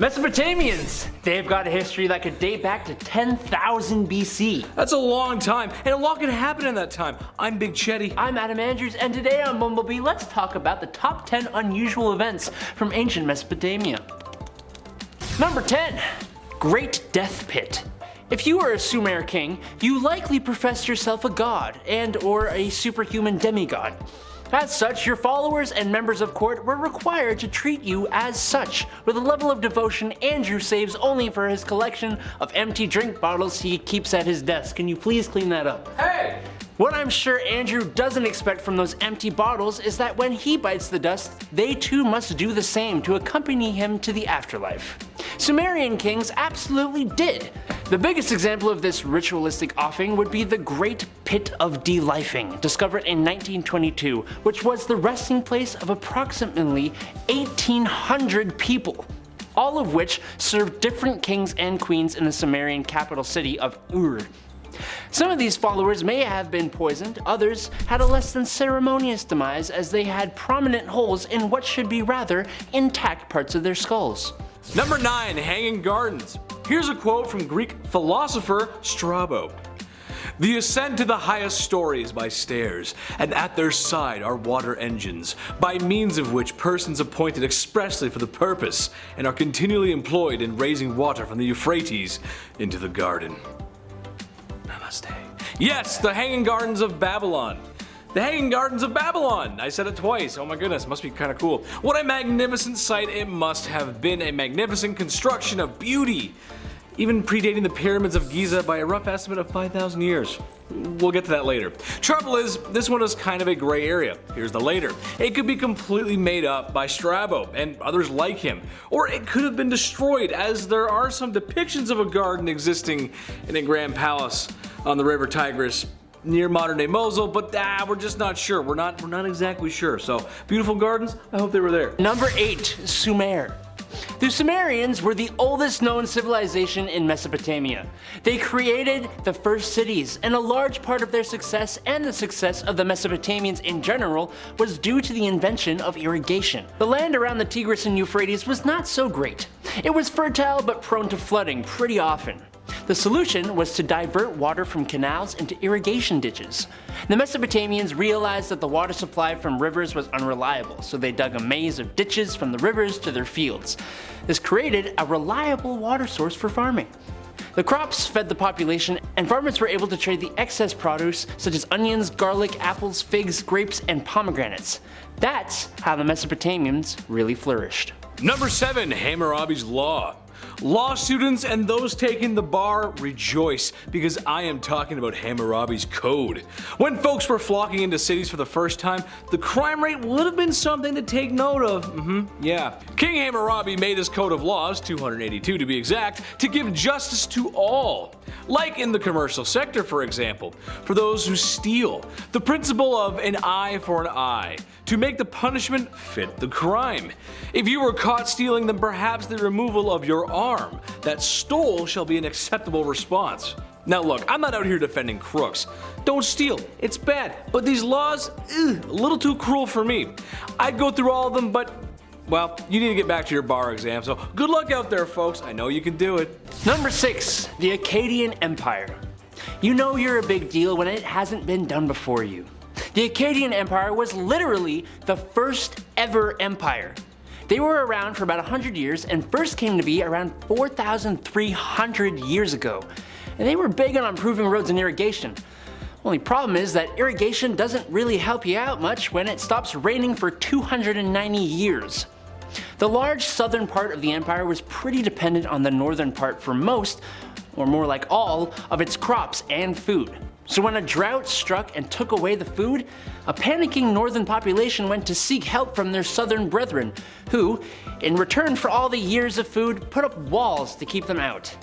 Mesopotamians! They've got a history that could date back to 10,000 BC. That's a long time, and a lot can happen in that time. I'm Big Chetty. I'm Adam Andrews, and today on Bumblebee, let's talk about the top 10 unusual events from ancient Mesopotamia. Number 10. Great Death Pit. If you were a Sumer king, you likely professed yourself a god and/or a superhuman demigod. As such, your followers and members of court were required to treat you as such, with a level of devotion Andrew saves only for his collection of empty drink bottles he keeps at his desk. Can you please clean that up? Hey! What I'm sure Andrew doesn't expect from those empty bottles is that when he bites the dust, they too must do the same to accompany him to the afterlife. Sumerian kings absolutely did. The biggest example of this ritualistic offing would be the Great Pit of Delifing, discovered in 1922, which was the resting place of approximately 1,800 people, all of which served different kings and queens in the Sumerian capital city of Ur. Some of these followers may have been poisoned, others had a less than ceremonious demise as they had prominent holes in what should be rather intact parts of their skulls. Number 9. Hanging Gardens. Here's a quote from Greek philosopher Strabo. The ascent to the highest stories by stairs, and at their side are water engines, by means of which persons appointed expressly for the purpose, and are continually employed in raising water from the Euphrates into the garden. Namaste. Yes, the Hanging Gardens of Babylon. The Hanging Gardens of Babylon! I said it twice, oh my goodness, must be kinda cool. What a magnificent sight it must have been, a magnificent construction of beauty, even predating the pyramids of Giza by a rough estimate of 5,000 years. We'll get to that later. Trouble is, this one is kind of a gray area. Here's the later. It could be completely made up by Strabo and others like him, or it could have been destroyed, as there are some depictions of a garden existing in a grand palace on the river Tigris near modern-day Mosul, but we're just not sure. We're not exactly sure. So, beautiful gardens, I hope they were there. Number 8. Sumer. The Sumerians were the oldest known civilization in Mesopotamia. They created the first cities, and a large part of their success and the success of the Mesopotamians in general was due to the invention of irrigation. The land around the Tigris and Euphrates was not so great. It was fertile but prone to flooding pretty often. The solution was to divert water from canals into irrigation ditches. The Mesopotamians realized that the water supply from rivers was unreliable, so they dug a maze of ditches from the rivers to their fields. This created a reliable water source for farming. The crops fed the population, and farmers were able to trade the excess produce such as onions, garlic, apples, figs, grapes, and pomegranates. That's how the Mesopotamians really flourished. Number 7. Hammurabi's Law. Law students and those taking the bar, rejoice, because I am talking about Hammurabi's Code. When folks were flocking into cities for the first time, the crime rate would have been something to take note of. Yeah. King Hammurabi made his code of laws, 282 to be exact, to give justice to all. Like in the commercial sector, for example, for those who steal. The principle of an eye for an eye, to make the punishment fit the crime. If you were caught stealing, then perhaps the removal of your arm that stole shall be an acceptable response. Now look, I'm not out here defending crooks. Don't steal, it's bad. But these laws, a little too cruel for me. I'd go through all of them, but well, you need to get back to your bar exam, so good luck out there, folks. I know you can do it. Number 6. The Akkadian Empire. You know you're a big deal when it hasn't been done before you. The Akkadian Empire was literally the first ever empire. They were around for about 100 years and first came to be around 4,300 years ago. And they were big on improving roads and irrigation. Only problem is that irrigation doesn't really help you out much when it stops raining for 290 years. The large southern part of the empire was pretty dependent on the northern part for most, or more like all, of its crops and food. So when a drought struck and took away the food, a panicking northern population went to seek help from their southern brethren, who, in return for all the years of food, put up walls to keep them out.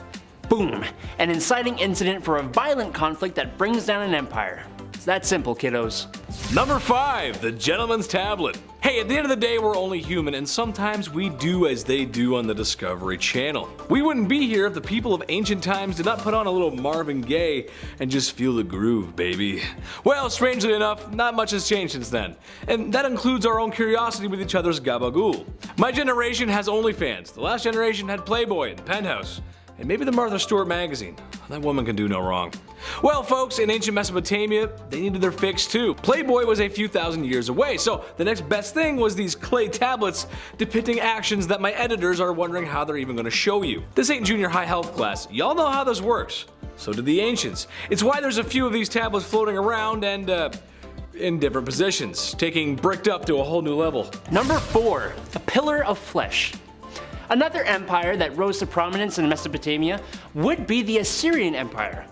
Boom! An inciting incident for a violent conflict that brings down an empire. It's that simple, kiddos. Number 5, the Gentleman's Tablet. Hey, at the end of the day, we're only human, and sometimes we do as they do on the Discovery Channel. We wouldn't be here if the people of ancient times did not put on a little Marvin Gaye and just feel the groove, baby. Well, strangely enough, not much has changed since then, and that includes our own curiosity with each other's gabagool. My generation has OnlyFans, the last generation had Playboy and Penthouse, and maybe the Martha Stewart magazine. That woman can do no wrong. Well, folks, in ancient Mesopotamia, they needed their fix too. Playboy was a few thousand years away, so the next best thing was these clay tablets depicting actions that my editors are wondering how they're even gonna show you. This ain't junior high health class. Y'all know how this works. So did the ancients. It's why there's a few of these tablets floating around and, in different positions, taking bricked up to a whole new level. Number 4, a pillar of flesh. Another empire that rose to prominence in Mesopotamia would be the Assyrian Empire.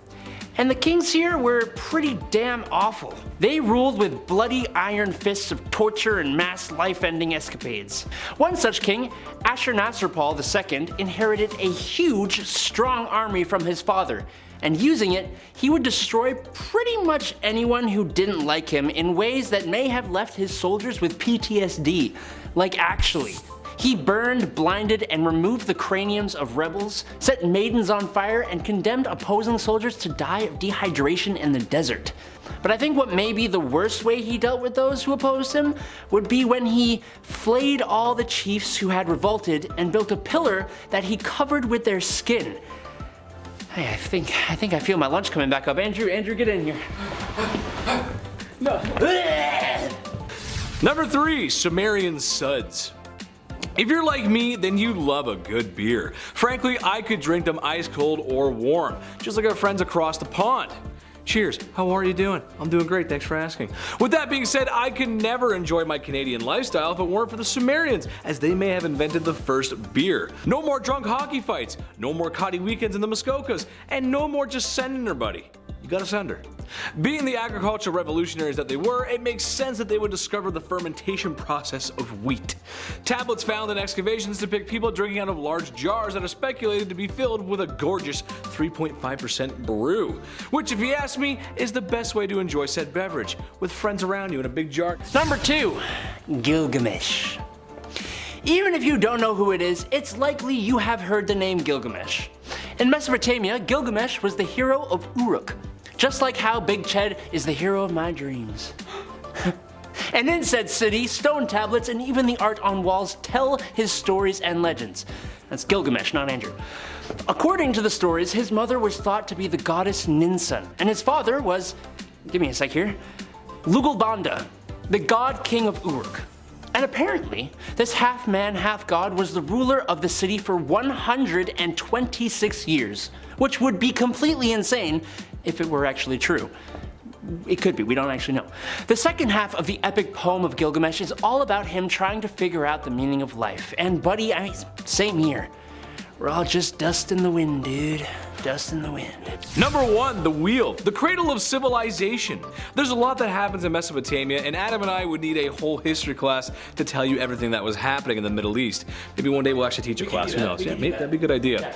And the kings here were pretty damn awful. They ruled with bloody iron fists of torture and mass life-ending escapades. One such king, Ashurnasirpal II, inherited a huge, strong army from his father, and using it, he would destroy pretty much anyone who didn't like him in ways that may have left his soldiers with PTSD. Like actually. He burned, blinded, and removed the craniums of rebels, set maidens on fire, and condemned opposing soldiers to die of dehydration in the desert. But I think what may be the worst way he dealt with those who opposed him would be when he flayed all the chiefs who had revolted and built a pillar that he covered with their skin. Hey, I think I feel my lunch coming back up. Andrew, get in here. No. Number 3, Sumerian Suds. If you're like me, then you love a good beer. Frankly, I could drink them ice cold or warm, just like our friends across the pond. Cheers, how are you doing? I'm doing great, thanks for asking. With that being said, I could never enjoy my Canadian lifestyle if it weren't for the Sumerians, as they may have invented the first beer. No more drunk hockey fights, no more coddy weekends in the Muskokas, and no more just sending her buddy. You gotta send her. Being the agricultural revolutionaries that they were, it makes sense that they would discover the fermentation process of wheat. Tablets found in excavations depict people drinking out of large jars that are speculated to be filled with a gorgeous 3.5% brew, which if you ask me, is the best way to enjoy said beverage, with friends around you in a big jar. Number 2, Gilgamesh. Even if you don't know who it is, it's likely you have heard the name Gilgamesh. In Mesopotamia, Gilgamesh was the hero of Uruk, just like how Big Ched is the hero of my dreams. And in said city, stone tablets and even the art on walls tell his stories and legends. That's Gilgamesh, not Andrew. According to the stories, his mother was thought to be the goddess Ninsun, and his father was, give me a sec here, Lugalbanda, the god king of Uruk. And apparently, this half-man, half-god was the ruler of the city for 126 years, which would be completely insane if it were actually true. It could be, we don't actually know. The second half of the epic poem of Gilgamesh is all about him trying to figure out the meaning of life. And buddy, I mean, same here. We're all just dust in the wind, dude. Dust in the wind. Number 1, the wheel, the cradle of civilization. There's a lot that happens in Mesopotamia, and Adam and I would need a whole history class to tell you everything that was happening in the Middle East. Maybe one day we'll actually teach a class, who knows? Yeah, maybe that'd be a good idea.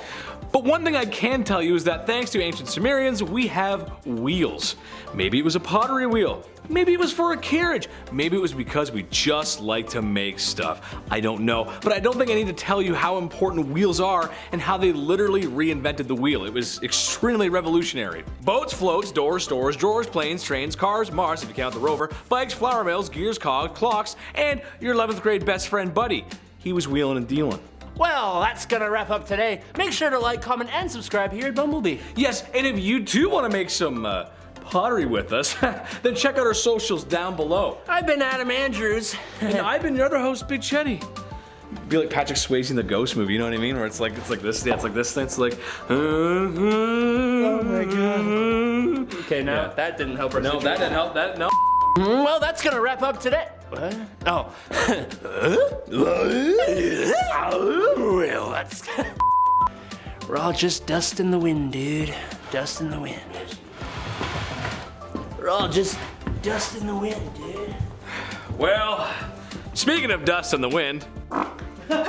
But one thing I can tell you is that thanks to ancient Sumerians, we have wheels. Maybe it was a pottery wheel. Maybe it was for a carriage. Maybe it was because we just like to make stuff. I don't know, but I don't think I need to tell you how important wheels are and how they literally reinvented the wheel. It was extremely revolutionary. Boats, floats, doors, stores, drawers, planes, trains, cars, Mars if you count the rover, bikes, flour mills, gears, cogs, clocks, and your 11th grade best friend Buddy. He was wheeling and dealing. Well, that's gonna wrap up today. Make sure to like, comment, and subscribe here at Bumblebee. Yes, and if you too want to make some pottery with us, then check out our socials down below. I've been Adam Andrews. And I've been your other host, Big Chetty. Be like Patrick Swayze in the Ghost movie, you know what I mean? Where it's like this, yeah, it's like this thing, it's like, oh my god. Okay, now that didn't help. No, that didn't help, that, no. Well, that's gonna wrap up today. What? Oh. Well, that's... We're all just dust in the wind, dude. Dust in the wind. We're all just dust in the wind, dude. Well, speaking of dust in the wind. That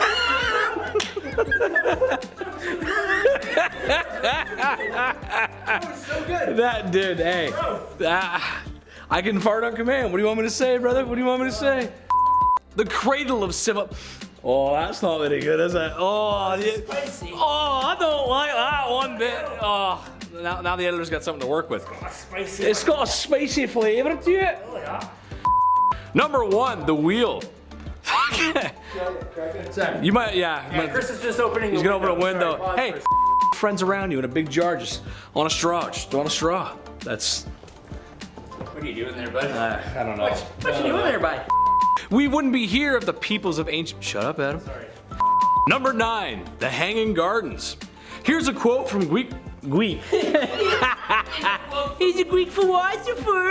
was so good. That did, hey. I can fart on command. What do you want me to say, brother? What do you want me to say? The cradle of civil. Oh, that's not very good, is it? Oh, yeah. Spicy. Oh, I don't like that one bit. Oh, now the editor's got something to work with. Spicy. It's got a spicy flavor to it. Oh, yeah. Number 1, the wheel. You might, yeah. Chris is just opening. He's gonna open a window. Sorry, Hey, friends around you in a big jar, just on a straw. Just on a straw. That's. What are you doing there, bud? I don't know. What you doing there, bud? We wouldn't be here if the peoples of ancient. Shut up, Adam. Sorry. Number 9, the Hanging Gardens. Here's a quote from Greek. He's a Greek philosopher.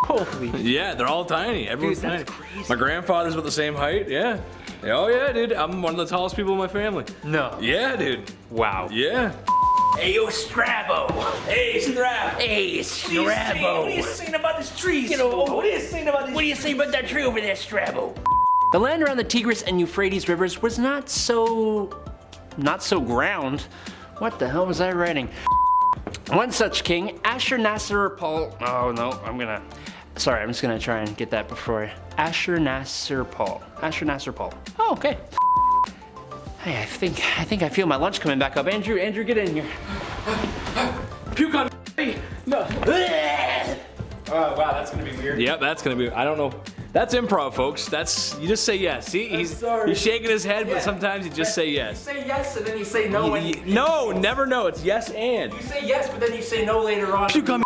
Holy. Yeah, they're all tiny. Everyone's Dude, that's tiny. crazy. My grandfather's about the same height. Yeah. Oh yeah, dude. I'm one of the tallest people in my family. No. Yeah, dude. Wow. Yeah. Hey, yo, Strabo. Hey, Strap. Hey, Strabo. What are you saying about this tree? You know, What are you saying about this? What do you say about that tree over there, Strabo? The land around the Tigris and Euphrates rivers was not so ground. What the hell was I writing? One such king, Ashurnasirpal. Oh no, I'm just gonna try and get that before. Ashurnasirpal. Oh, okay. Hey, I think I feel my lunch coming back up. Andrew, get in here. Puke on me. No. Oh wow, that's gonna be weird. Yep, that's gonna be. I don't know. That's improv, folks. That's you just say yes. See, he's shaking his head, but sometimes you just say yes. say yes and then you say no. No, never no. It's yes and. You say yes, but then you say no later on. Puke on me.